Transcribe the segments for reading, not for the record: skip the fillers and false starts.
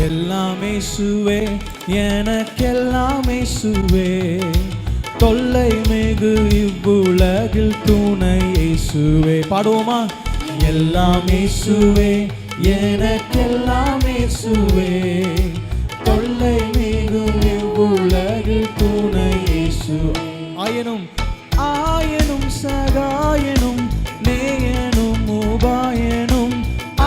எல்லாம் இயேசுவே, எனக்கெல்லாம் இயேசுவே. தொல்லை மிகு இவ்வுலகில் துணை இயேசுவே. பாடுவோமா? எல்லாம் இயேசுவே, எனக்கெல்லாம் இயேசுவே. தொல்லை மிகு இவ்வுலகில் துணை இயேசு. ஆயனும் சகாயனும் நேயனும் உபாயனும்.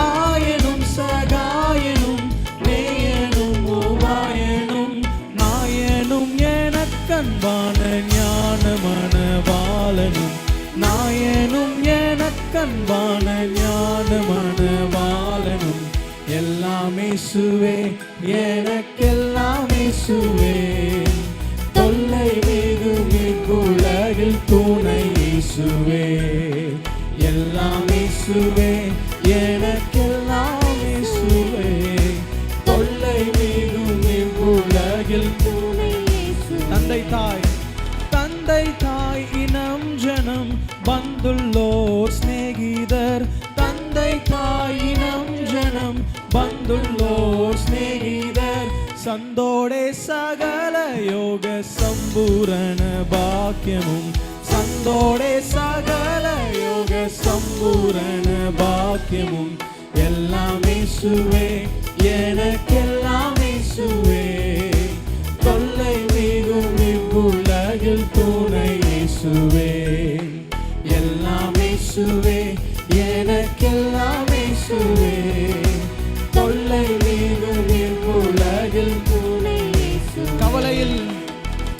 ஆயனும் சகாயனும் நேயனும் உபாயனும். நாயனும் எனக்கன்பான ஞானமனவாளனும். நாயனும் எனக்கன்பான ஞானமனவாளனும். எல்லாம் இயேசுவே, எனக்கெல்லாம் இயேசுவே. தொல்லை மிகு இவ்வுலகில் துணை இயேசுவே. எல்லாம் இயேசுவே, எனக்கெல்லாம் இயேசுவே. தொல்லை மிகு இவ்வுலகில் துணை இயேசுவே. தந்தை தாய் இனம் ஜனம் பந்துள்ளோர் சிநேகிதர். தந்தை தாய் இனம் ஜனம் பந்துள்ளோர் சிநேகிதர். சந்தோடே சகல யோக சம்பூரண பாக்கியமும். சந்தோடே சகல யோக சம்பூரண பாக்கியமும். எல்லாம் இயேசுவே, எனக்கெல்லாம் இயேசுவே. தொல்லை மிகும் இவ்வுலகில் துணை இயேசுவே. எல்லாம் இயேசுவே, எனக்கெல்லாம் இயேசுவே. தொல்லை மிகும் இவ்வுலகில் துணை இயேசுவே.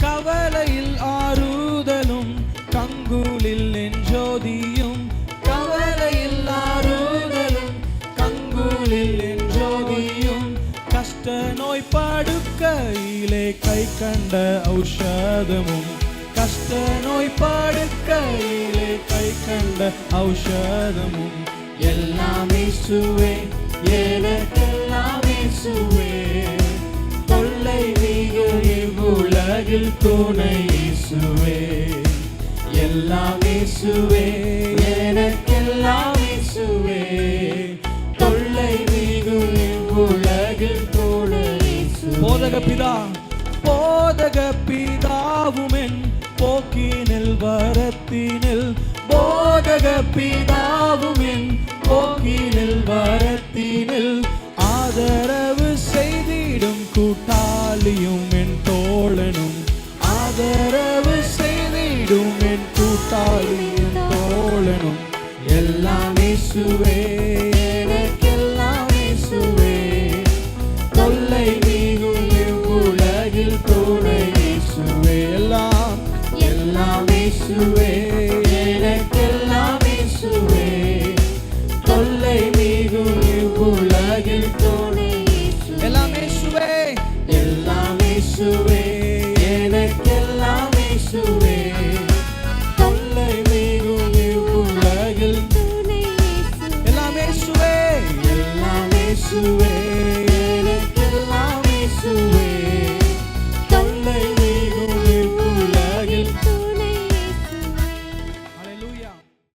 கவலையில் ஆறுதலும் கங்குலில் நெஞ்சோதியும். கவலையில் ஆறுதலும் கங்குலில் நெஞ்சோதியும். கஷ்ட நோய் படுக்கையிலே கை கண்ட ஔஷதமும். கஷ்ட நோய் படுக்கையிலே கை கண்ட ஔஷதமும். எல்லாம் இயேசுவே, எனக்கெல்லாம் இயேசுவே. தொல்லை மிகு இவ்வுலகில் துணை இயேசுவே. எல்லாம் இயேசுவே, எனக்கெல்லாம் இயேசுவே. தொல்லை மிகு இவ்வுலகில் துணை இயேசுவே. போதக பிதாவுமென் போக்கினில் வரத்தினில். போதக பிதாவுமென் போக்கினில் வரத்தினில். ஆதரவு செய்திடும் கூட்டாளியும் என் தோழனும். ஆதரவு செய்திடும் என் கூட்டாளியும் தோழனும். எல்லாம் இயேசுவே, எனக்கெல்லாம் இயேசுவே. தொல்லை மிகும் இவ்வுலகில் துணை இயேசுவே. எல்லாம் இயேசுவே, எனக்கெல்லாம் இயேசுவே. தொல்லை மிகும் இவ்வுலகில் துணை இயேசுவே. எல்லாம் இயேசுவே, எல்லாம் இயேசுவே. எனக்கெல்லாம் இயேசுவே. தொல்லை மிகும் இவ்வுலகில் துணை இயேசுவே. எல்லாம் இயேசுவே, எல்லாம் இயேசுவே.